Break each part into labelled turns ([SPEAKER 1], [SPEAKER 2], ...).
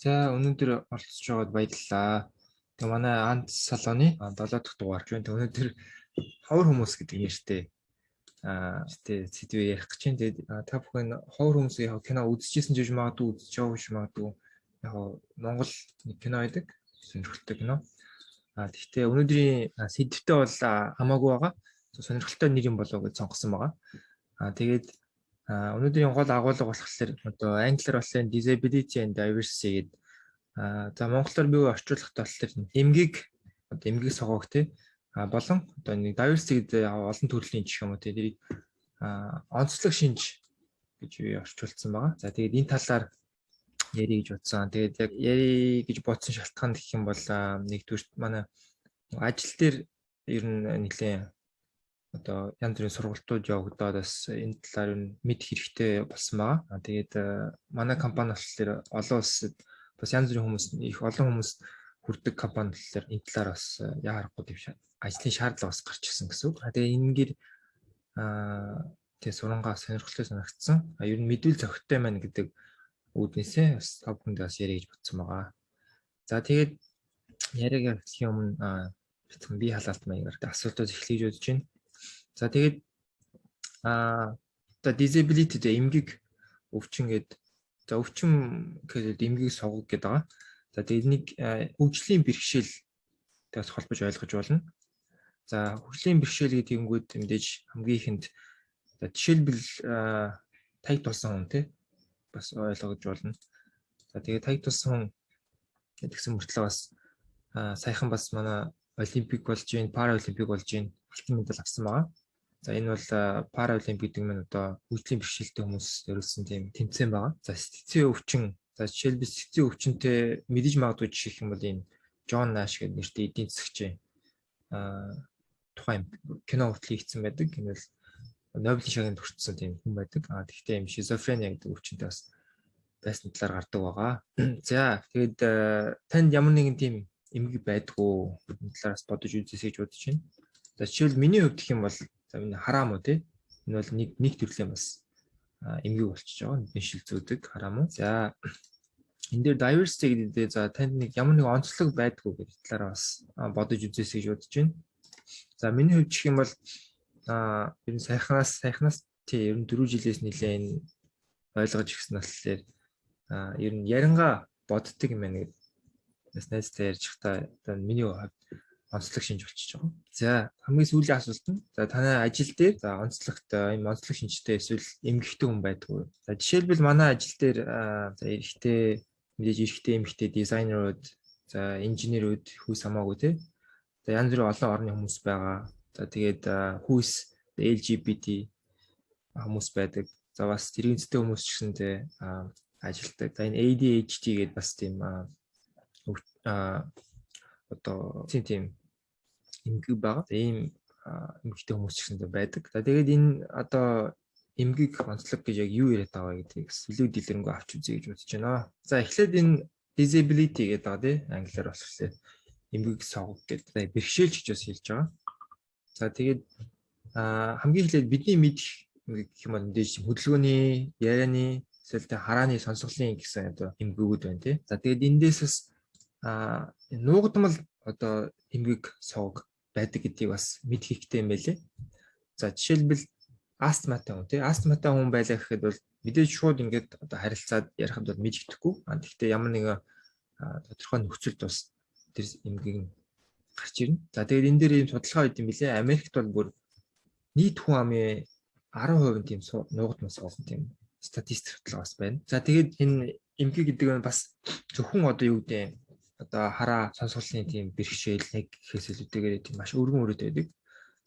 [SPEAKER 1] За өнөөдөр оролцож байгаад баярлалаа. Тэгээ манай Ант салооны 7 дахь дугаар байна. Тэгээ өнөөдөр ховор хүмүүс гэдэг нэртэй сэдвээ ярих гэж байна. Тэгээд та бүхэн ховор хүмүүсийн кино үзчихсэн ч магадгүй, үзэж явах биш магадгүй. Яг Монгол нэг кино байдаг. Сонирхолтой кино. Гэхдээ өнөөдрийн сэдвтэ бол хамаагүй байгаа. Сонирхолтой нэр юм болов уу гэж сонгосон байгаа. Тэгээд өнөөдрийн гол агуулга болохоор одоо англиар болсон disability and diversity гэдэг за монголоор бий орчуулах болохоор эмгэг согоог болон одоо нэг diversity гэдэг олон төрлийн жишээ юм уу тэрийг онцлог шинж гэж орчуулсан байгаа. За тэгээд энэ талаар ярих гэж бодсон. Тэгээд яг ярих гэж бодсон шалтгаан гэх юм бол нэгдүгээр манай ажил дээр ер нь нэлээд одоо янз бүрийн сургалтууд явагдаад бас энэ талаар нь мэд хэрэгтэй болсон байгаа. Тэгээд манай компани болохоор олон улсад бас янз бүрийн хүмүүс их олон хүмүүс хүрдэг компани болохоор энэ талаар бас яа харахгүй тийм ажлын шаардлага бас гарч ирсэн гэсэн үг. Тэгээд энэгээр тэгээ сурангаа сонирхолтой санагдсан. Ер нь мэдүүл зохитой маань гэдэг үүднээсээ бас та бүхэнд бас ярих гэж бодсон байгаа. За тэгээд яриаг эхлэхийн өмнө би халаалт маягаар асуултууд эхлэе гэж бодож байна. За тэгээд одоо disability гэдэг эмгэг өвчин гэдэг. За өвчин гэхэд эмгэг согог гэдэг байгаа. За тэгээд нэг хөгжлийн бэрхшээл тэгээс холбож ойлгож болно. За хөгжлийн бэрхшээл гэдэг юмгууд мэдээж хамгийн ихэнд жишээлбэл таг тулсан хүн тий бас ойлгож болно. За тэгээд таг тулсан хүн гэдгсэн мөртлөө бас саяхан бас манай олимпик болж байна, параолимпик болж байна. Алтан медаль авсан байгаа. За энэ бол параолимпик гэдэг нь одоо хөгжлийн бэрхшээлтэй хүмүүс зориулсан тийм тэмцээн байгаа. За сэтгцийн өвчин, за жишээлбэл сэтгцийн өвчнөд мэдэж магадгүй жишээ юм бол энэ Джон Наш гэдэг нэртэй эдийн засагч тухайн кино хүртэл хийгдсэн байдаг. Энэ бол Нобелийн шагнал хүртсэн тийм хүн байдаг. Тэгэхдээ юм шизофрения гэдэг өвчнөд бас байсан талаар гардаг байгаа. За тэгээд танд ямар нэгэн тийм эмгэг байдгүй энэ талаараас бодож үзээсэй гэж бодож байна. За жишээл миний хувьд гэх юм бол за миний хараам уу тий. Энэ бол нэг төрлийн бас эмгэг болчихж байгаа. Бишил зүүдэг хараам уу. За энэ дээр diversity гэдэг за танд нэг ямар нэг онцлог байдгүй гэдэг талаараа бас бодож үзээсэй гэж бодож байна. За миний хувьд гэх юм бол ер нь сайхнаас тий ер нь 4 жилээс нэлээд ойлгож ирсэн болохоор ер нь яринга боддог юм байна гэдэг. Бас найзтай ярьж та одоо миний хувьд онцлог шинж болчихж байгаа. За хамгийн сүүлийн асуулт нь за танай ажил дээр за онцлогтой юм онцлог шинжтэй эсвэл эмгэгтэй хүн байдгүй. За жишээлбэл манай ажил дээр за эрэгтэй мэдээж эрэгтэй эмгэгтэй дизайнерууд за инженерүүд хүүс хамаагүй тий. За янз бүрийн олон орны хүмүүс байгаа. За тэгээд хүүс LGBT хүмүүс байдаг. За бас тэрэгцтэй хүмүүс ч гэсэнтэй ажилтдаг. За энэ ADHD гэдэг бас тийм одоо тийм эмгэг байгаа. Ийм эмгэгтэй хүмүүс ч гэсэнтэй байдаг. За тэгээд энэ одоо эмгэг онцлог гэж яг юу яриад байгаа гэдгийг илүү дэлгэрэнгүй авч үзье гэж бодож байна. За эхлээд энэ disability гэдэг байгаа тий англиар болохоор эмгэг согог гэдэг бэрхшээлч гэж бас хэлж байгаа. За тэгээд хамгийн эхлээд бидний мэдэх гэх юм бол мэдээж хөдөлгөөний, ярианы, эсвэл харааны сонсголын гэсэн одоо эмгэгүүд байна тий. За тэгээд эндээс бас нуугдмал одоо эмгэг согог байдаг гэдгийг бас мэдэх хэрэгтэй юм байлээ. За жишээлбэл астматай хүн тий. Астматай хүн байлаа гэхэд бол мэдээж шууд ингээд одоо харилцаад ярихад бол мэдэгдэхгүй. Гэхдээ ямар нэгэн тодорхой нөхцөлд бас тэр эмгэг гарч ирнэ. За тэгээд энэ дээр ийм судалгаа хийх юм билээ. Америкт бол бүр нийт хүн амын 10% тийм нуугдмал согог тийм статистик баталгаа бас байна. За тэгээд энэ эмгэг гэдэг нь бас зөвхөн одоо юу гэдэг одоо хараа сонсголын тийм бэрхшээл нэг хэсэлүүдтэйгээр тийм маш өргөн өрөөд байдаг.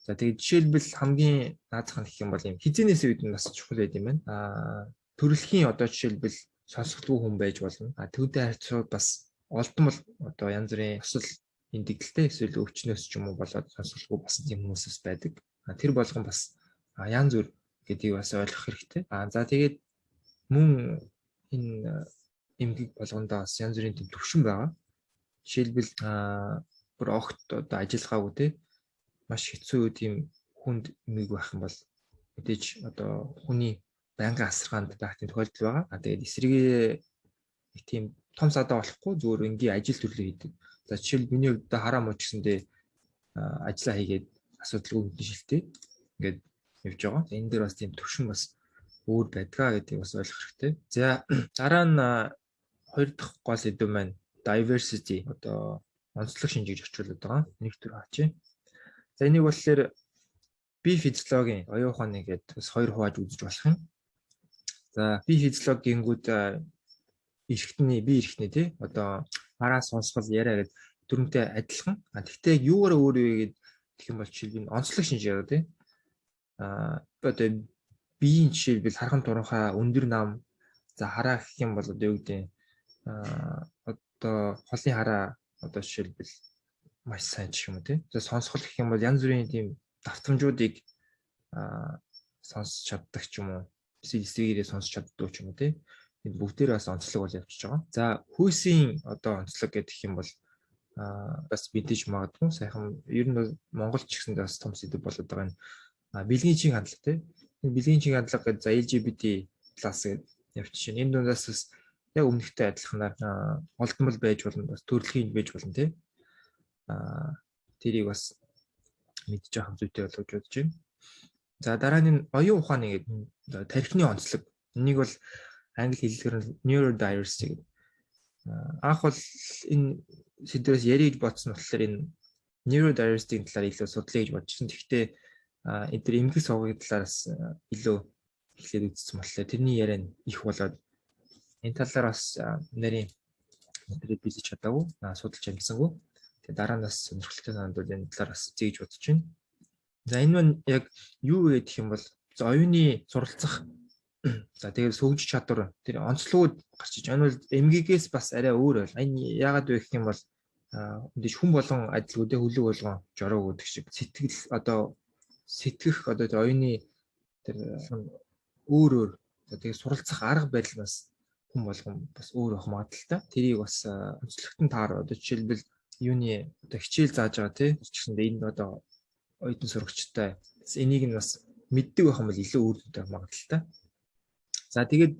[SPEAKER 1] За тэгээд жишээлбэл хамгийн наазах нь гэх юм бол юм хизээнээс үед нь бас чухал байд юм байна. Төрөлхийн одоо жишээлбэл сонсголгүй хүн байж болно. Түүнтэй харьцуулбал бас олдмол одоо янз бүрийн осол эндэгдэлтэй эсвэл өвчнөөс ч юм уу болоод сонсголгүй бас тийм хүмүүсс байдаг. Тэр болгон бас янз бүр гэдгийг бас ойлгох хэрэгтэй. За тэгээд мөн энэ эмгэг болгондоо бас янз бүрийн тийм төвшин байгаа. Жишээлбэл бүр огт одоо ажиллагаагүй те маш хэцүү тийм хүнд эмгэг байх юм бол мэдээж одоо хүний байнгын асаргаанд байх тийм тохиолдол байгаа. Тэгээд эсрэгээ тийм том садаа болохгүй зүгээр ингийн ажил төрлөө хийдэг. За жишээл миний хувьд хараа мууч гэсэндээ ажиллаа хийгээд асуудалгүй хөдөлгөөн шилтэй ингээд явж байгаа. Энэ дээр бас тийм төвшин бас өөр байдгаа гэдгийг бас ойлгох хэрэгтэй. За дараа нь хоёр дахь гол сэдв маань diversity одоо онцлог шинжийг орчуулдаг байгаа. Нэг төр хаач. За энийг болохоор бие физиологийн оюун ухааны гэдэг бас хоёр хувааж үзэж болох юм. За бие физиологингүүд бие эрхтний тий одоо хараа сонсгол яриа гэдэг дүрмтэй адилхан. Гэхдээ юугаар өөр вэ гэдэг гэх юм бол жишээлбэл онцлог шинж яриа тий. Одоо биеийн жишээлбэл хархан туранхай өндөр нам за хараа гэх юм бол одоо юу гэдэг одоо холын хараа одоо жишээлбэл маш сайн ч юм уу тий. За сонсгол гэх юм бол янз бүрийн тийм давтамжуудыг сонсч чаддаг ч юм уу. Эсрэгээрээ сонсч чаддаг ч юм уу тий. Энд бүгдээр бас онцлог бол явчихж байгаа. За хүйсийн одоо онцлог гэдэг юм бол бас мэдээж магадгүй сайхан ер нь Монголч гэсэн бас том сэдв болоод байгаа нь бэлгийн чиг хандлага тий. Энэ бэлгийн чиг хандлага гэдэг за LGBT класс гэдэг явчихна. Энэ дундаас бас яг өмнөхтэй адилханаар олдмол байж болно, бас төрөлхийн байж болно тий. Тэрийг бас мэдж авах зүйтэй болгож бодож байна. За дараа нь оюун ухааны гэдэг тархины онцлог. Энийг бол англи хэлээр neurodiversity гэдэг. Анх бол энэ сэдвээс яриж бодсон болохоор энэ neurodiversity-ийн талаар илүү судлаа гэж бодож байна. Гэхдээ энэ төр эмгэг сувгийн талаараас илүү эхлээд үзсэн болохоор тэрний яриа нь их болоод энэ талаар бас нарийн материал бэлдэж чадаагүй, судалж амжсангүй. Тэгээ дараа нь бас сонирхолтой санагдвал энэ талаар бас зээж бодож байна. За энэ нь яг юу вэ гэх юм бол оюуны суралцах за тэгээд сөгж чадвар тэр онцлогуд гарч иж. Энэ бол эмгэгээс бас арай өөр байл. Энэ яагаад вэ гэх юм бол мэдээж хүн болгон адилгүйдээ хөлөг болгон жороо гэдэг шиг сэтгэл одоо сэтгэх одоо оюуны тэр өөр тэгээд суралцах арга байдал бас хүн болгон бас өөр ах магадaltaй. Тэрийг бас онцлогтон таар одоо жишээлбэл юуны одоо хичээл зааж байгаа тий. Тэгсэндээ энэ одоо оюутан сурагчтай энийг нь бас мэддэг байх юм бол илүү өөр төвтэй магадaltaй. За тэгээд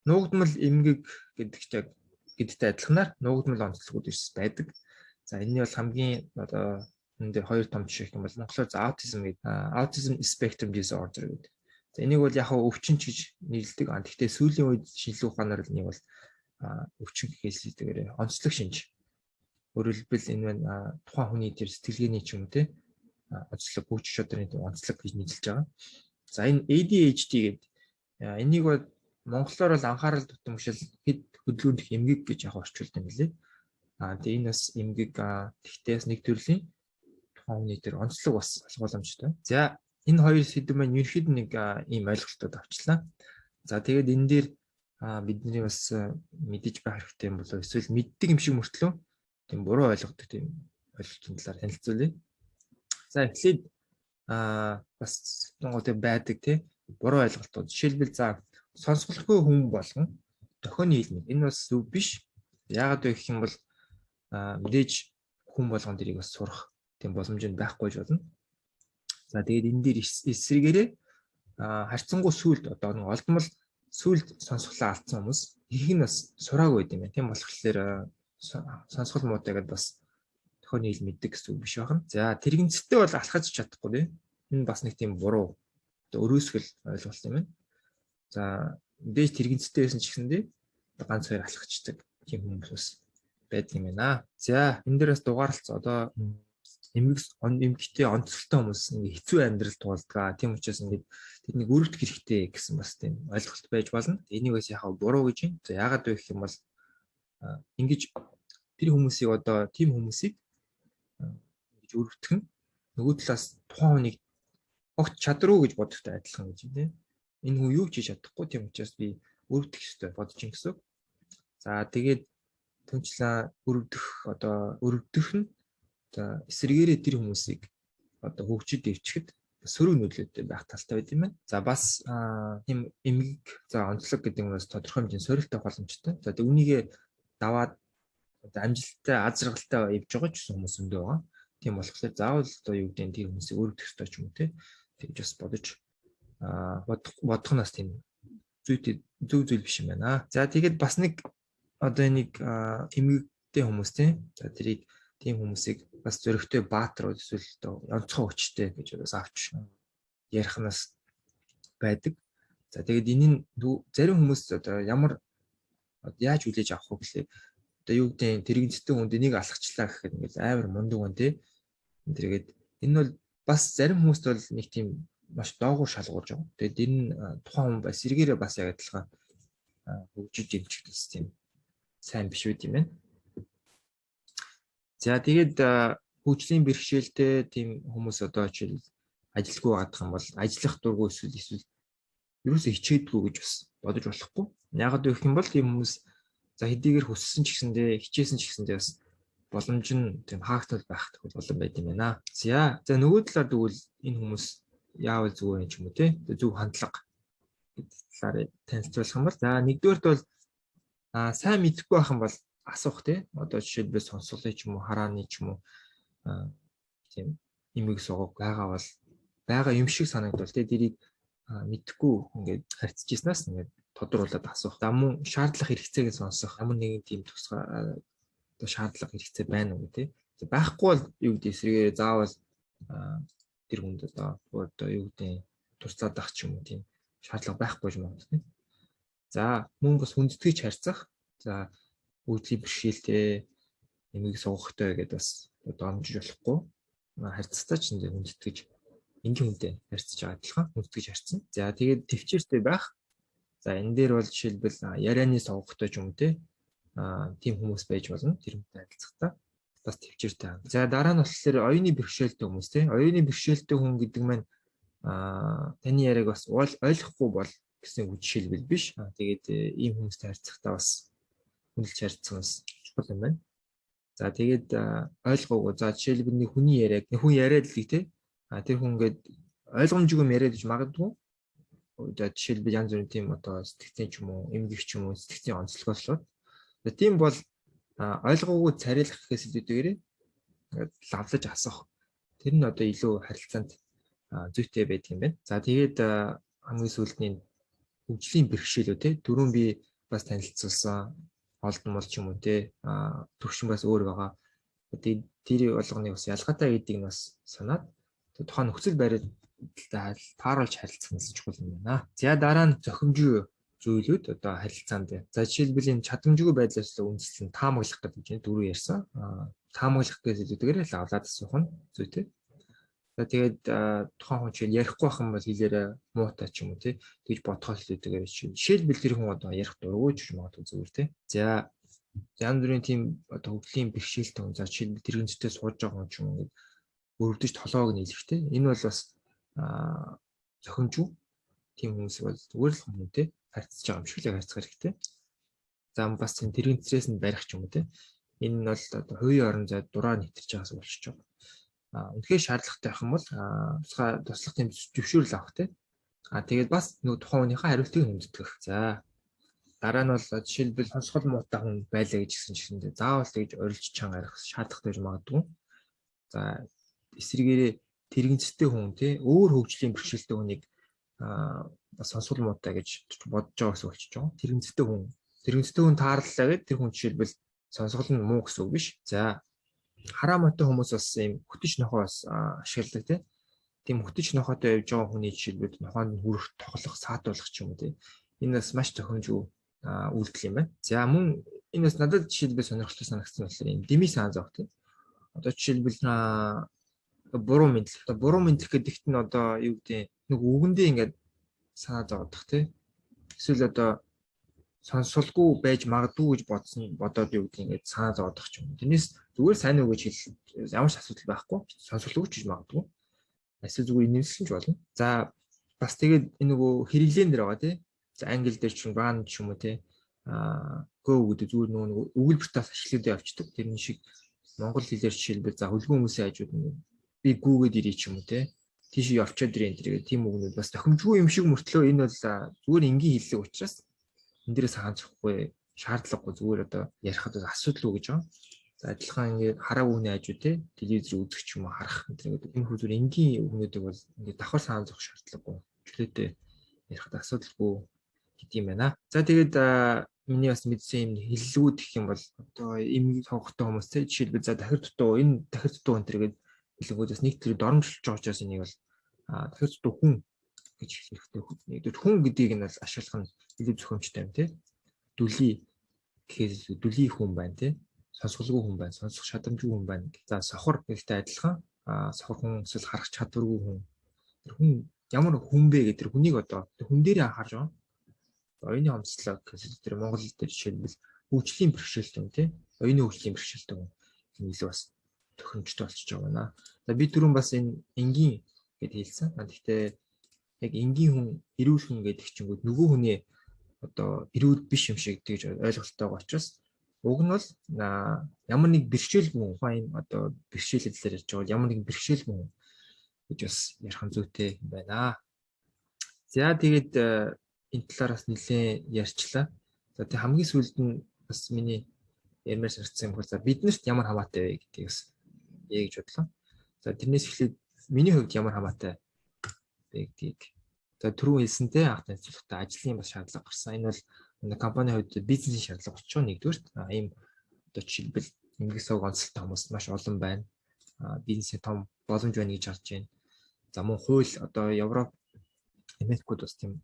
[SPEAKER 1] нуугдмал эмгэг гэдэгтэй адилханаар нуугдмал онцлогуд ирс байдаг. За энэний бол хамгийн одоо энэ дээр хоёр том жишээ гэх юм бол монголоор аутизм гэдэг autism spectrum disorder гэдэг. За энийг бол яг өвчин ч гэж нэрлэдэг. Гэхдээ сүүлийн үед шинжилгээ ухаанаар л энийг бол өвчин гэхээсээр онцлог шинж. Өөрөөр хэлбэл энэ байна тухайн хүний тэр сэтгэлгээний ч юм уу те онцлог хүч чадрын онцлог гэж нэрлэж байгаа. За энэ ADHD гэдэг энийг бол монголоор бол анхаарал татамжшил хэд хөдөлгөөнөх эмгэг гэж яг орчуулдаг юм лээ. Тэгээ энэ бас эмгэг тэгтээс нэг төрлийн тухайн хүний тэр онцлог бас боломжтой. За энэ хоёр сэдв маань ерхэд нэг ийм ойлголтод авчлаа. За тэгээд энэ дээр бидний бас мэдэж байх хэрэгтэй юм болоо эсвэл мэддэг юм шиг мөртлөө тийм буруу ойлгодог тийм ойлголтын талаар танилцуулъя. За эхлээд бас нэг байдаг тий буруу ойлголтууд. Жишээлбэл за сонсголгүй хүн болгон дохионы хэлмэг. Энэ бас зөв биш. Яагаад вэ гэх юм бол мэдээж хүн болгон дэрийг бас сурах тийм боломж нь байхгүй ч болно. За тэгээд энэ дээр эсрэгээрээ харьцангуй сүлд одоо нэг олдмол сүлд сонсголоо алдсан хүмүүс их нь бас сураагүй байд юм байна. Тийм болохоор сонсгол муутай гэдээ бас дохионы хэл мэддэг гэсэн үг биш байна. За тэрэгцтэй бол алхаж чадахгүй тийм. Энэ бас нэг тийм буруу өрөөсгөл ойлголт юм байна. За мэдээж тэрэгцтэй байсан ч гэсэндээ ганц хоёр алхацдаг тийм хүмүүс байдаг юм байна. За энэ дээрээс дугаарлалц одоо эмгэгтэй онцлогтой хүмүүс нэг хэцүү амьдрал туулдаг. Тийм учраас ингээд тэднийг өрөвдөх хэрэгтэй гэсэн бас тийм ойлголт байж болно. Энийг бас яхаа буруу гэж байна. За яагаад вэ гэх юм бол ингэж тэр хүмүүсийг одоо тийм хүмүүсийг ингэж өрөвдөх нь нөгөө талаас тухайн хүнийг огт чадруу гэж бодохтой адилхан гэж байна. Энэ хүн юу ч хийж чадахгүй тийм учраас би өрөвдөх ёстой бодож ин гэсэн. За тэгээд түнчлэн өрөвдөх нь эсрэгээрээ тэр хүмүүсийг одоо хөгжид дэвчгэд сөрөг нөлөөтэй байх талтай байт юм байна. За бас тийм эмгэг за онцлог гэдэг нь бас тодорхой хэмжээний сорилттой боломжтой. За тэг үнийгээ даваад амжилттай аз жаргалтай явж байгаа ч гэсэн хүмүүс өндөө байгаа. Тийм болохоор заавал одоо юу гэдэг нь тэр хүмүүсийг өрөвдөх ёстой ч юм уу тэгж бас бодож бодох нь бас тийм зөв зүйл биш юм байна. За тэгээд бас нэг одоо нэг эмгэгтэй хүмүүс за тэрийг тийм хүмүүсийг бас зөрөгтэй баатар эсвэл онцгой хүчтэй гэж бас авч ярихнаас байдаг. За тэгээд энэ нь зарим хүмүүс одоо ямар яаж хүлээж авах вэ гэхлээр одоо юу гэдэг нь тэрэгцтэй хүнд энийг алхачлаа гэхэд ингээд амар мундаг байна тий. Тэгээд энэ бол бас зарим хүмүүст бол нэг тийм маш доогуур шалгуулж байгаа. Тэгээд энэ тухайн хүн бас эргээрээ бас яг адилхан хөгжиж дэмжих тийм сайн биш үү тийм ээ. За тэгээд хөгжлийн бэрхшээлтэй тийм хүмүүс одоо жишээл ажилгүй гадах юм бол ажиллах дургүй эсвэл ерөөсөө хичээдгүй гэж бас бодож болохгүй. Яагаад гэх юм бол тийм хүмүүс за хэдийгээр хүссэн ч гэсэндээ хичээсэн ч гэсэндээ бас боломж нь тийм хаагдтал байх болон байт юм байна. За нөгөө талаар тэгвэл энэ хүмүүс яавал зүгээр юм ч юм уу те зөв хандлага гэдэг талаар танилцуулах юм бол за нэгдүгээрт бол сайн мэдэхгүй байх юм бол асуух те одоо жишээлбэл сонсголын ч юм уу харааны ч юм уу тийм имийг суугаг байгаа юм шиг санагдвал те дэрийг мэдхгүй ингээд харьцаж ирснаас ингээд тодруулаад асуух. За мөн шаардлага хэрэгцээг сонсох. Ямар нэгэн тийм тусгай одоо шаардлага хэрэгцээ байна уу тий. Байхгүй бол юу гэдэг эсрэгээр заавал тэр хүнд одоо юу гэдэг туслаад ах ч юм уу тийм шаардлага байхгүй ч магадгүй. За мөн бас хүндэтгэж харьцах. За хөгжлийн бэрхшээлтэй эмийг суугахтай гэдэг бас одоо амжиж болохгүй. Харьцагтай ч энэ хүндэтгэж энгийн хүнтэй харьцаж байгаа адилхан хүндэтгэж харьцсан. За тэгээд төвчээртэй байх. За энэ дээр бол жишээлбэл ярианы сувгахтай ч юм те тийм хүмүүс байж болно. Тэр хүнтэй харилцахдаа бас төвчээртэй. За дараа нь болохоор оюуны бэрхшээлтэй хүмүүс те. Оюуны бэрхшээлтэй хүн гэдэг маань таны яриаг бас ойлгохгүй бол гэсэн үг жишээлбэл биш. Тэгээд ийм хүмүүстэй харилцахдаа бас хүндэлж харилцах бас чухал юм байна. За тэгээд ойлгоогүй. За жишээлбэл нэг хүний яриаг хүн яриад л те. Тэр хүн ингээд ойлгомжгүй яриад гэж магадгүй. Одоо жишээлбэл янз бүрийн тийм одоо сэтгцийн ч юм уу, эмгэгч ч юм уу, сэтгцийн онцлогослоод. Тийм бол ойлгоогүй царилах гэхээс илүүтэйгээр ингээд лавлаж асуух. Тэр нь одоо илүү харилцаанд зүйтэй байдаг юм байна. За тэгээд хамгийн сүүлдний хөгжлийн бэрхшээлөө те дөрөв би бас танилцуулсан олдон бол ч юм уу те төвшин бас өөр байгаа. Тэгээд тэр болгоны бас ялгаатай гэдгийг бас санаад тухайн нөхцөл байрлалтай тааруулж харилцах нь чухал юм байна. За дараа нь зохимжгүй зүйлүүд одоо харилцаанд. За жишээлбэл энэ чадамжгүй байдлаас үндэслэн таамаглах гэдэг чинь дөрөв ярьсан. Таамаглах гэсэн зүйлээр л авлаад асуух нь зүйтэй. За тэгээд тухайн хүн чинь ярихгүй байх юм бол хэлээрээ муутай ч юм уу тий тэгж бодхоо хэлээдгээр жишээлбэл тэр хүн одоо ярих дургүй ч магадгүй зүгээр тий. За янз бүрийн тийм одоо хөгжлийн бэрхшээлтэй хүн за жишээлбэл тэргийн зүйтэй сууж байгаа хүн ч юм ингээд өрөвдөж толоог нийлэхтэй. Энэ бол бас зохимжгүй тийм хүмүүс бол зүгээр л хүмүүнтэй харьцаж байгаа юм шиг л харьцах хэрэгтэй. За бас тэргийн цэцрээс нь барих ч юм уу те. Энэ нь бол одоо хувийн орон зайд дураа нэвтэрч байгаас болчихж байгаа. Үнэхээр шаардлагатай байх юм бол туслах тийм зөвшөөрөл авах те. Тэгээд бас нөгөө тухайн хүнийхээ хариултыг хүндэтгэх. За дараа нь бол жишээлбэл сонсгол муутай хүн байлаа гэж гисэн чигэндээ заавал тэгж орилж чанга ярих шаардлагатай гэж магадгүй. За эсрэгээрээ тэрэгцтэй хүн тий өөр хөгжлийн бэрхшээлтэй хүнийг бас сонсгол муутай гэж бодож байгаа гэсэн болчихж байгаа. Тэрэгцтэй хүн таарлаа гэдэг тэр хүн жишээлбэл сонсгол нь муу гэсэн үг биш. За хараа мотой хүмүүс бас ийм хөтөч нохоос ашигладаг тий. Тийм хөтөч нохотой явж байгаа хүний жишээлбэл нохоонд хүрэх тоглох саатуулах ч юм уу тий. Энэ бас маш зохимжгүй үйлдэл юм байна. За мөн энэ бас надад жишээлбэл сонирхолтой санагдсан болохоор ийм дими саан зовх тий. Одоо жишээлбэл буруу мэдлэх гэдэгт нь одоо юу гэдэг нэг үгэндээ ингээд санаа зовдох тий. Эсвэл одоо сонсолгүй байж магадгүй гэж бодоод юу гэдэг ингээд санаа зовдох ч юм. Тэрнээс зүгээр сайн уу гэж хэл ямар ч асуудал байхгүй. Сонсолгүй ч гэж магадгүй. Эсвэл зүгээр инээмсэлж болно. За бас тэгээд энэ нөгөө хэрэглэн дээр байгаа тий. За англи дээр ч ран ч юм уу тий. Go гэдэг зүгээр нөгөө өгүүлбэртээс ашиглаад явчихдаг. Тэрний шиг монгол хэлээр жишээлбэл за хөлбөм хүмүүсийн хажууд нь би гүүгээд ирээ ч юм уу те тийш явчаад ирээ энэ тэрэг тийм үгнүүд бас тохимжгүй юм шиг мөртлөө энэ бол зүгээр энгийн хэллэг учраас энэ дээрээс хаанцрахгүй шаардлагагүй зүгээр одоо ярихад асуудал уу гэж байгаа. За адилхан ингээд хараа үгний хажууд те телевизээр үзэх ч юм уу харах энэ тэрэг энэ хүү зүгээр энгийн үгнүүдийг бол ингээд давхар саан зовх шаардлагагүй чөлөөтэй ярихад асуудалгүй гэдэг юм байна. За тэгээд миний бас мэдсэн юм хиллүүд гэх юм бол одоо эмгэг тавхтай хүмүүс те жишээлбэл за дахир дутуу энэ дахир дутуу энэ төргээд хэлэнгүүдээс нэг тэр доромжилж байгаа учраас энийг бол дахир дутуу хүн гэж хэлэх хэрэгтэй. Нэгдүгээр хүн гэдгийг нь бол ашиглах нь илүү зохиомжтой юм те. Дүлий гэхээс дүлий хүн байна те. Сонсголгүй хүн байна, сонсох чадамжгүй хүн байна. За сохор гэдэгтэй адилхан сохор хүн эсвэл харах чадваргүй хүн. Тэр хүн ямар хүн бэ гэдэг хүнийг одоо хүн дээрээ анхаарч байгаа. Оюуны онцлог гэсэн тэр Монгол дээр жишээлбэл хөгжлийн бэрхшээлтэй юм тий. Оюуны хөгжлийн бэрхшээлтэй юм. Илүү бас төхөмжтэй болчихж байгаа байна. За би түрүүн бас энэ энгийн гэд хэлсэн. Гэхдээ яг энгийн хүн, эрүүл хүн гэдэг чингүүд нөгөө хүний одоо эрүүл биш юм шиг тэгж ойлголттой байгаа учраас уг нь бол ямар нэг бэрхшээлгүй хүн файн одоо бэрхшээлэлээр ярьж байгаа ямар нэг бэрхшээлгүй хүн гэж бас ярих нь зүйтэй юм байна. За тэгээд энэ талаараас нэлээд ярьчлаа. За тэг хамгийн сүүлд нь бас миний ярмаар санагдсан юм бол за биднэрт ямар хамаатай вэ гэдгийг бас гэж бодлоо. За тэрнээс эхлээд миний хувьд ямар хамаатай вэ гэдгийг за түрүү хэлсэнтэй анх танилцуулгатай ажлын бас шаардлага гарсан. Энэ бол компанийн хувьд бизнесийн шаардлага болчихоо нэгдүгээрт ийм одоо жишээлбэл эмгэг сувг онцлогтой хүмүүс маш олон байна. Бизнесийн том боломж байна гэж харж байна. За мөн хууль одоо Европ Америкууд бас тийм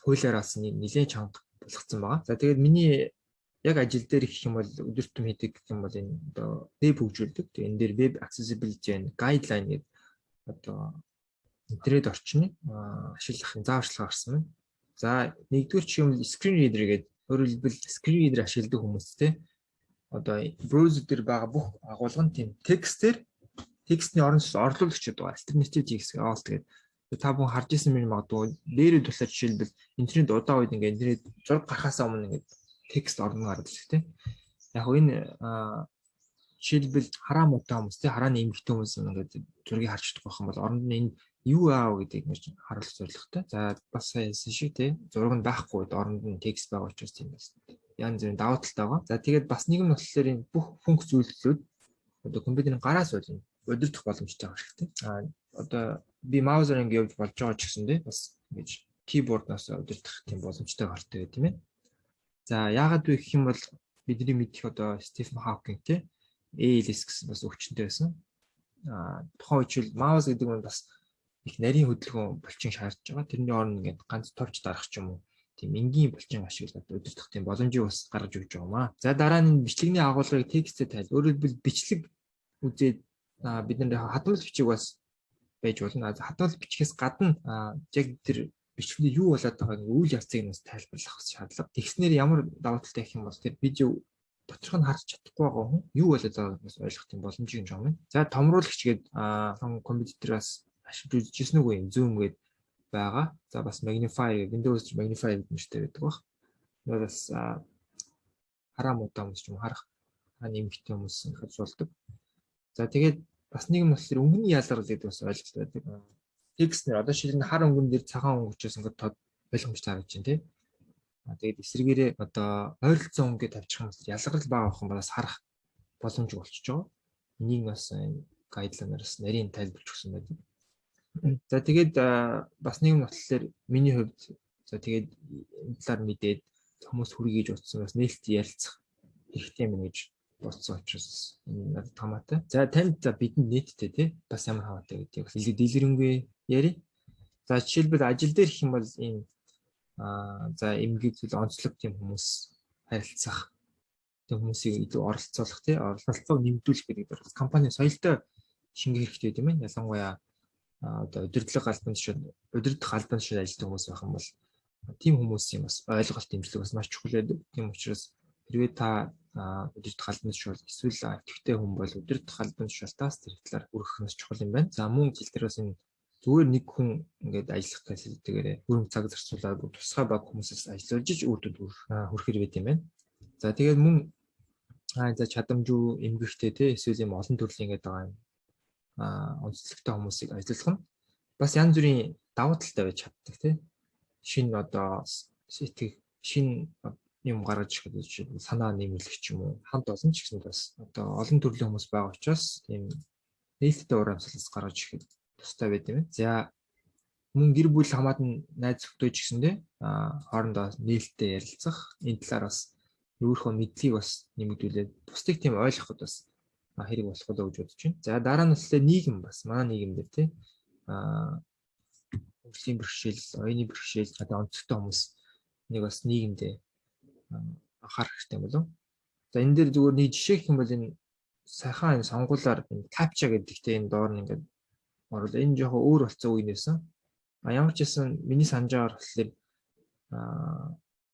[SPEAKER 1] хуулиараас нэлээд чанга болгоцсон байгаа. За тэгээд миний яг ажил дээр гэх юм бол өдөр тутам хийдэг гэх юм бол энэ одоо веб хөгжүүлдэг. Тэгээд энэ дээр web accessibility and guideline гэдэг одоо интернет орчныг ашиглахын зааварчилга гарсан байна. За нэгдүгээр чинь юм screen reader гэдэг өөрөөр хэлбэл screen reader ашигладаг хүмүүстэй одоо браузер дээр байгаа бүх агуулга нь тийм текстээр текстний орлуулагчид байгаа. Alternative text гэдэг та бүхэн харж ирсэн юм магадгүй дээрээ туслаад жишээлбэл интернет удаа үед ингээд интернет зураг гарахаас өмнө ингээд текст орно гардаг тийм. Яг энэ жишээлбэл хараа муутай хүмүүс тийм харааны эмгэгтэй хүмүүс ингээд зургийг харж чадах байх юм бол оронд нь энэ юу аав гэдгийг нэг харуулах зорилготой. За бас хэлсэн шиг тийм зураг нь байхгүй оронд нь текст байгаа учраас тийм бас янз бүрийн давуу талтай байгаа. За тэгээд бас нэг нь болохоор энэ бүх функц үйлдэлүүд одоо компьютерийн гараас болно удирдах боломжтой байх хэрэгтэй. Одоо би маузер ингээд явж болж байгаа ч гэсэн тийм бас ингэж keyboard-наас удирдах тийм боломжтой гартай байт тийм ээ. За яагаад вэ гэх юм бол бидний мэдих одоо Стивен Хокинг тийм ALS гэсэн бас өвчнөд байсан. Тухайн үеийн маус гэдэг нь бас их нарийн хөдөлгөөн булчин шаардж байгаа. Тэрний оронд ингээд ганц товч дарах ч юм уу тийм энгийн булчин ашиглаад удирдах тийм боломжийг бас гаргаж өгч байгаа маа. За дараа нь бичлэгний агуулгыг текстээр тайл. Өөрөөр хэлбэл бичлэг үзээд бид нар хадгалж бичиг бас байж болно. Хадгалж бичгээс гадна яг тэр бичлэгээр юу болоод байгааг үйл явцыг нь тайлбарлах шаардлага. Тэгснээр ямар давуу талтай гэх юм бол тэр видео доторх нь харж чадахгүй байгаа хүн юу болоод байгааг бас ойлгох тийм боломжийг юм байна. За томруулагч гээд компьютераас ашиглаж үзчихсэн үгүй юм Zoom гээд байгаа. За бас magnifier Windows magnifier гэдэг нэртэй байдаг баг. Энэ бас хараа муутай хүмүүс ч юм харах нэмэгтэй хүмүүс хажуулдаг. За тэгээд бас нэг нь болохоор өнгөний ялгар гэдэг бас ойлголт байдаг. Текстнэр одоо шилэн хар өнгөн дээр цагаан өнгөчөөс ингээд тод ойлгомжтой харагдаж байна тийм. Тэгээд эсрэгээрээ одоо ойролцоон өнгө тавьчих юм бол ялгарл бага авах юм бол бас харах боломж болчихж байгаа. Энийг бас гайдлайнаас нарийн тайлбарч өгсөн байдаг. За тэгээд бас нэг нь болохоор миний хувьд за тэгээд энэ талаар мэдээд хүмүүс хүргэж утсан бас нээлттэй ярилцах хэрэгтэй юм гэж бодсон учраас энэ надад хамаатай. За танд за бидэнд нийтдээ тий бас ямар хамаатай гэдгийг бас илүү дэлгэрэнгүй ярий. За жишээлбэл ажил дээр их юм бол ийм за эмгэг зүйл онцлог тийм хүмүүс харилцах тийм хүмүүсийг илүү оролцоолох тий оролцоог нэмэгдүүлэх гэдэг бас компани соёлтой шингэх хэрэгтэй юм байна. Ялангуяа одоо удирдлага албан удирдах албан тушаал ажилладаг хүмүүс байх юм бол тийм хүмүүсийн бас ойлголт дэмжлэг бас маш чухал байдаг. Тийм учраас хэрвээ та удирдах албан тушаал эсвэл активтэй хүн бол удирдах албан тушаалтаас тэр талаар хүргэх нь чухал юм байна. За мөн жил дээр бас энэ зүгээр нэг хүн ингээд ажиллах гэсэлтэйгээр хөрөнгө цаг зарцуулаад тусгай баг хүмүүсээс ажиллаж үр дүнд хүрэхэр байт юм байна. За тэгээд мөн за чадамжгүй эмгэгтэй те эсвэл юм олон төрлийн ингээд байгаа юм онцлогтой хүмүүсийг ажиллах нь бас янз бүрийн давуу талтай байж чаддаг тийм шинэ одоо сэтгэх шинэ юм гаргаж ирэх гэж санаа нэмэлэх ч юм уу хамт олон ч гэсэн бас одоо олон төрлийн хүмүүс байгаа учраас тийм нээлттэй урамсгалаас гаргаж ирэх тустай байд юм. За мөн гэр бүл хамаатан найз зөвхтэй ч гэсэндээ хоорондоо нээлттэй ярилцах энэ талаар бас өөрийнхөө мэдлэгийг бас нэмэгдүүлээд бусдыг тийм ойлгоход бас хэрэг болох болоо гэж бодож байна. За дараа нь болохоор нийгэм бас манай нийгэм дээр тий хөгжлийн бэрхшээл, оюуны бэрхшээл, одоо онцгой хүмүүс нэг бас нийгэмдээ анхаарах хэрэгтэй болов. За энэ дээр зүгээр нэг жишээ гэх юм бол энэ сайхан энэ сонгуулаар капча гэдэгтэй энэ доор нь ингээд орвол энэ жоохон өөр болцсон үе нээсэн. Ямар ч гэсэн миний санджаар болохоор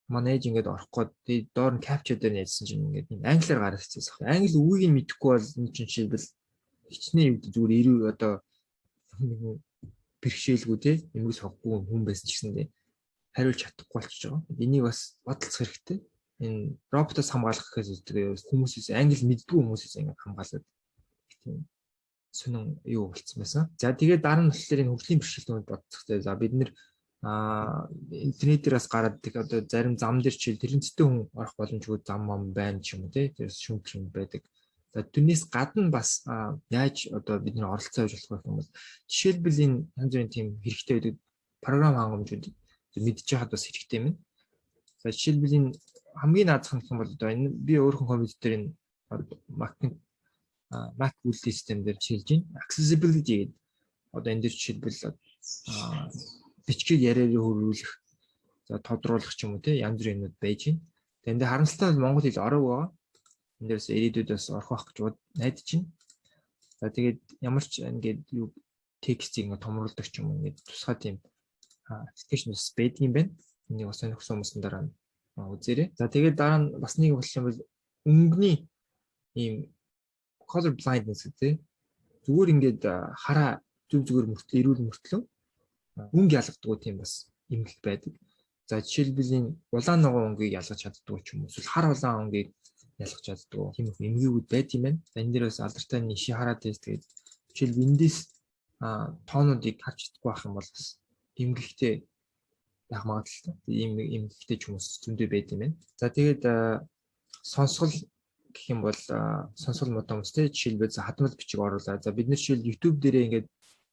[SPEAKER 1] манайж ингээд орохгүй тий доор нь капча дээр ярьсан чинь ингээд англиар гараад ирчихсэн. Англи үгийг нь мэдэхгүй бол энэ чинь жишээлбэл хичнээн юу зүгээр ирүү одоо бэрхшээлгүй тий юмс хоггүй хүн байсан ч гэсэндээ хариулж чадахгүй болчихж байгаа. Энийг бас бодолцох хэрэгтэй. Энэ роботоос хамгаалах гэхээс үздэг хүмүүсээс англи мэддгүй хүмүүсээс ингээд хамгаалаад тийм сүнэн юу болцсон байсан. За тэгээд дараа нь болохоор энэ хөгжлийн бэрхшээлтүүд бодцохтой. За бид нэр интернетээс гараад одоо зарим зам дээр чил тэрнцтэй хүн орох боломжгүй зам байна ч юм уу тий. Тэрс шүүмж байдаг. За тэрнээс гадна бас яаж одоо бид нэр оролцоо хийж болох юм бол жишээлбэл энэ янз бүрийн тийм хэрэгтэй байдаг програм хангамжуудыг мэдж байхад бас хэрэгтэй юм. За жишээлбэл энэ хамгийн наазах нь юм бол одоо энэ би өөрхөн компьютер дээр энэ Mac бүл систем дээр чийлж байна. Accessibility гэдэг. Одоо энэ дээр жишээлбэл бичгийг яриаар хөрвүүлэх, за тодруулах ч юм уу те янз бүрийн юмуд байж байна. Тэгээд энэ харамсалтай бол монгол хэл орог байгаа. Энд дээрс ирээдүйдээс орох байх гэж найдаж байна. За тэгээд ямар ч ингээд юу текстийг ингээд томруулдаг ч юм уу ингээд тусгай тийм аппликейшнс байдаг юм байна. Энийг бас сонирхсан хүмүүсийн дараа нь үзээрэй. За тэгээд дараа нь бас нэг болох юм бол өнгөний ийм color blindness гэдэг. Зүгээр ингээд хараа зүгээр мөртлөө эрүүл мөртлөө өнгө ялгадгүй тийм бас эмгэл байдаг. За жишээлбэл энэ улаан ногоон өнгийг ялгаж чаддгүй ч юм уу эсвэл хар улаан өнгийг ялгаж чаддгүй тийм их эмгэгүүд байд юм байна. За энэ дээр бас алдартай ниши хараа тест гэдэг. Жишээлбэл эндээс тоонуудыг харж чадахгүй байх юм бол бас эмгэлхтэй байх магадлалтай. Ийм эмгэлхтэй ч хүмүүс зөндөө байд юм байна. За тэгээд сонсгол гэх юм бол сонсгол модон хүмүүстэй жишээлбэл хадмал бичиг оруулаад за бид нар жишээл YouTube дээрээ ингээд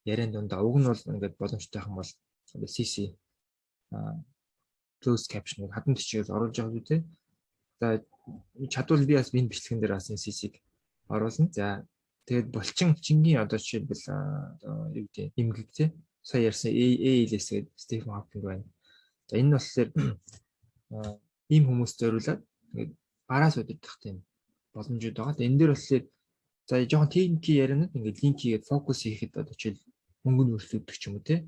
[SPEAKER 1] яриан дундаа уг нь бол ингээд боломжтой юм бол CC closed caption-ыг хадмал бичигээс оруулж байгаа үү те. За чадвал би бас энэ бичлэгэн дээр бас энэ CC-г оруулна. За тэгээд булчин чингийн одоо жишээлбэл юу гэдэг эмгэг те сая ярьсан ALS гэдэг Стефен Хокинг байна. За энэ нь болохоор ийм хүмүүс зориулаад ингээд бараас удирдах тийм боломжууд байгаа. Энэ дээр болохоор за жоохон техникийн ярианууд ингээд линк хийгээд фокус хийхэд одоо жишээл мөнгө өөрчлөгдөх ч юм уу те.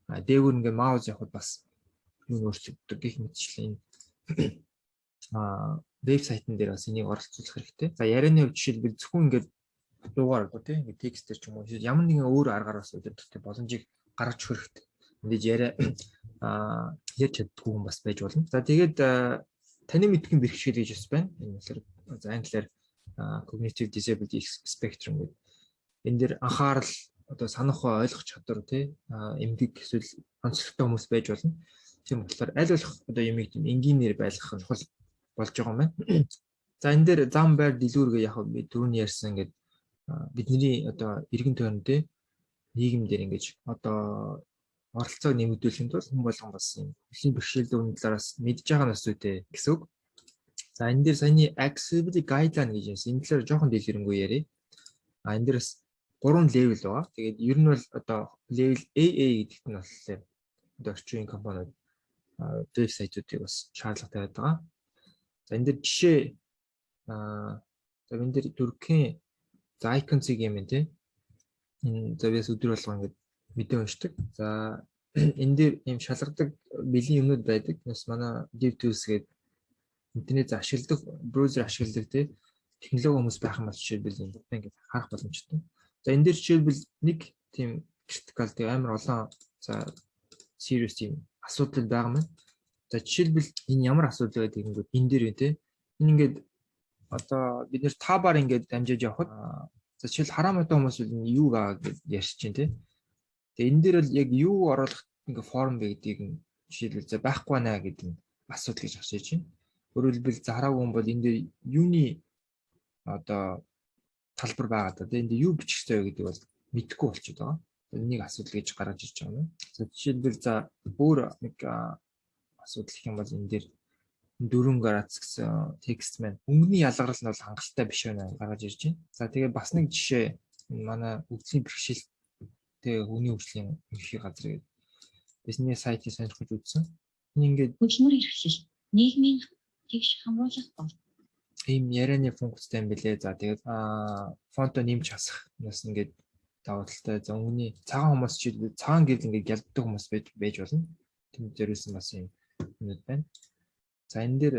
[SPEAKER 1] Дээгүүр ингээд маус явахад бас мөнгө өөрчлөгддөг гэх мэтчлэн вебсайтн дээр бас энийг оролцуулах хэрэгтэй. За ярианы хувьд жишээлбэл зөвхөн ингээд дуугаар гоо те ингээд текстэр ч юм уу ямар нэгэн өөр аргаар бас удирдах тийм боломжийг гаргаж өгөх хэрэгтэй. Эндэж яриа ярьж чаддгүй хүн бас байж болно. За тэгээд таны мэдхэн бэрхшээл гэж бас байна. Энэ болохоор за англиар cognitive disability spectrum гэдэг. Энэ дэр анхаарал одоо санах ойлгох чадвар тий эмгэг эсвэл онцлогтой хүмүүс байж болно. Тийм болохоор аль болох одоо юмыг тийм энгийнээр байлгах нь чухал болж байгаа юм байна. За энэ дээр зам байр дэлгүүргээ яг би түрүүний ярьсан ингээд бидний одоо эргэн тойрон тий нийгэм дээр ингэж одоо оролцоог нэмэгдүүлэхэд бол хүн болгон бас юм хөлийн бэрхшээлтэй үнэ талаараас мэдж байгаа нь асуудтэй гэсэн үг. За энэ дээр саяны accessibility guideline гэж юмсан. Энэ талаар жоохон дэлгэрэнгүй яриа. Энэ дээр бас 3 level байгаа. Тэгээд ер нь бол одоо level AA гэдэгт нь болохоор одоо орчин үеийн компаниуд вебсайтуудыг бас шаардлагатай байдаг. За энэ дээр жишээ за энэ дээр Түркийн за icon-ыг юм тий. Энэ завьяас өдөр болгоо ингээд мэдээ уншдаг. За энэ дээр ийм шалгадаг бэлэн юмнууд байдаг. Бас манай DevTools гэдэг интернет ашигладаг, браузер ашигладаг тий технологи хүмүүс байх юм бол жишээлбэл ингээд харах боломжтой. За энэ дээр жишээлбэл нэг тийм critical тий амар олон за serious тийм асуудал байгаа юм. За жишээлбэл энэ ямар асуудал гэдэг юм бэ? Энэ дээр тий энэ ингээд одоо бид нэр табаар ингээд дамжиж явхад за жишээл хараамтай хүмүүс нь юу гаа гэж ярьж чинь тий. Тэгээ энэ дээр бол яг юу оруулах ингээ форм бэ гэдгийг нь жишээлбэл за байхгүй байна гэдэг нь асуудал гэж асууж байна. Өөрөөр хэлбэл зараагүй хүн бол энэ дээр юуны одоо талбар байгаа даа. Энд юу бичих ёстой вэ гэдэг бол мэдэхгүй болчиход байгаа. нэг асуудал гэж гаргаж ирж байгаа юм. За жишээлбэл за өөр нэг асуудал гэх юм бол энэ дээр дөрвөн градус гэсэн текст маань өнгөний ялгарл нь бол хангалттай биш байна гаргаж ирж байна. За тэгээ бас нэг жишээ манай өвчлийн бэрхшээл тэгээ хүний өвчлийн ерхий газар гэдэг бизнес сайтыг сонирхож үзсэн. Энэ ингээд
[SPEAKER 2] хүчнэр хэрэгшил нийгмийн тэгш хамруулах бол
[SPEAKER 1] ийм ярианы функцтэй юм билээ. За тэгээд фонто нэмж хасах нас ингээд даваа талтай. За өнгөний цагаан хүмүүс чи цагаан гэрэл ингээд ялддаг хүмүүс байж болно. Тэнд дээрээс бас юм юмуд байна. За энэ дээр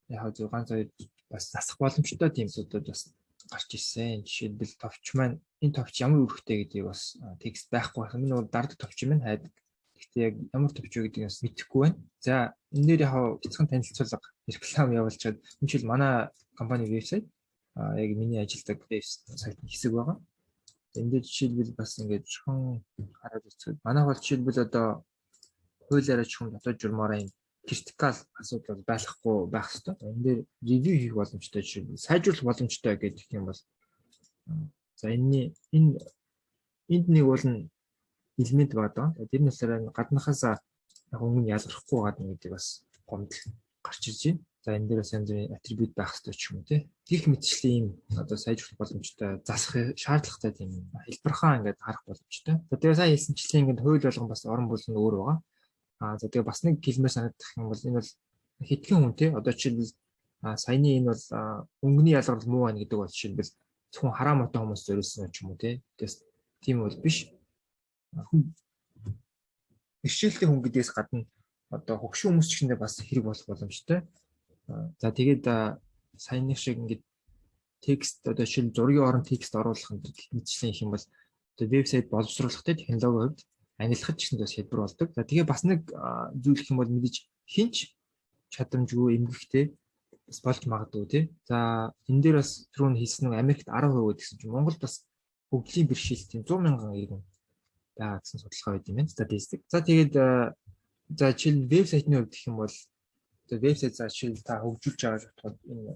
[SPEAKER 1] яг зөв ганц хоёр бас засах боломжтой тийм зүйлүүд бас гарч ирсэн. Жишээлбэл товч маань энэ товч ямар үүрэгтэй гэдгийг бас текст байхгүй байна. Энэ бол дардаг товч юм байна хайдаг. Гэхдээ яг ямар товч вэ гэдгийг бас мэдэхгүй байна. За энэ дээр яг бяцхан танилцуулга реклам явуулчаад энэ жил манай компани вебсайт яг миний ажилладаг сайтны хэсэг байгаа. Энд дээр жишээлбэл бас ингээд чухам хараад үзэхэд манай бол жишээлбэл одоо хуулиараа чухам дотоод журмаараа юм критикал асуудал байхгүй байх ёстой. Энэ дээр ревю хийх боломжтой жишээлбэл сайжруулах боломжтой гэдэг юм бол за энд нэг бол элемент байгаа. Тэр нэсээр гаднахаас яг өнгө ялгархгүй гадна гэдэг бас гомдол гарч ирж байна. За энэ дээр бас янз бүрийн атрибут байх ёстой ч юм уу тий. Гэх мэтчлийн одоо сайжруулах боломжтой, засах шаардлагатай тийм хэлбэрхаа ингээд харах боломжтой. За тэгээ сайн хэлсэнчлэн ингээд хууль болгон бас орон бүлэн өөр байгаа. За тэгээ бас нэг хэлмээр санагдах юм бол энэ бол хитгэн хүн тий. Одоо жишээлбэл саяны энэ бол өнгөний ялгарл муу байна гэдэг бол жишээлбэл зөвхөн хараа мотой хүмүүс зориулсан ч юм уу тий. Тэгээс тийм бол биш. Бэрхшээлтэй хүн гэдгээс гадна одоо хөгшин хүмүүс ч гэндээ бас хэрэг болох боломжтой. За тэгээд саяны шиг ингээд текст одоо жишээл зургийн оронд текст оруулах мэтчлийн их юм бол одоо вебсайт боловсруулахтай технологийн хувьд анилахад ч гэсэн бас хэлбэр болдог. За тэгээ бас нэг зүйл гэх юм бол мэдээж хинч чадамжгүй эмгэгтэй бас болж магадгүй тий. За энэ дээр бас түрүүн хэлсэн нэг Америкт 10% гэсэн чинь Монголд бас хөгжлийн бэрхшээл тийм 100 мянган иргэн байгаа гэсэн судалгаа байд юм байна. Статистик. За тэгээд за жишээл вебсайтны хувьд гэх юм бол вебсайт за жишээл та хөгжүүлж байгаа бодоход энэ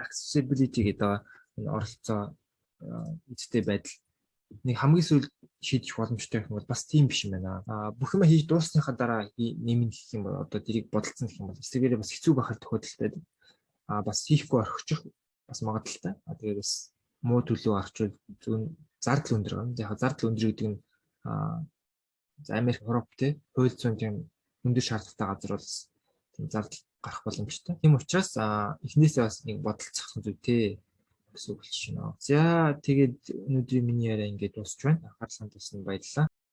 [SPEAKER 1] accessibility гэдэг энэ оролцоо эцтэй байдал нэг хамгийн сүүл шийдэх боломжтой юм бол бас тийм биш юм байна. Бүх юм хийж дуусныхаа дараа нэмэн гэх юм бол одоо тэрийг бодолцсон гэх юм бол эсвэргээр бас хэцүү байхад тохиолдолтой. Бас хийхгүй орхичих бас магадaltaй. Тэгээд бас муу төлөв авчвал зүүн зардал өндөр гэнэ. Яг зардал өндөр гэдэг нь Америк, Европ тий хууль зүйн тийм өндөр шаардлагатай газар бол тийм зардал гарах боломжтой. Тийм учраас эхнээсээ бас нэг бодолцох зүйтэй гэсэн үг хэлж байна. За тэгээд өнөөдрийн миний яриа ингээд дуусч байна. Анхаарал хандуулсанд баярлалаа.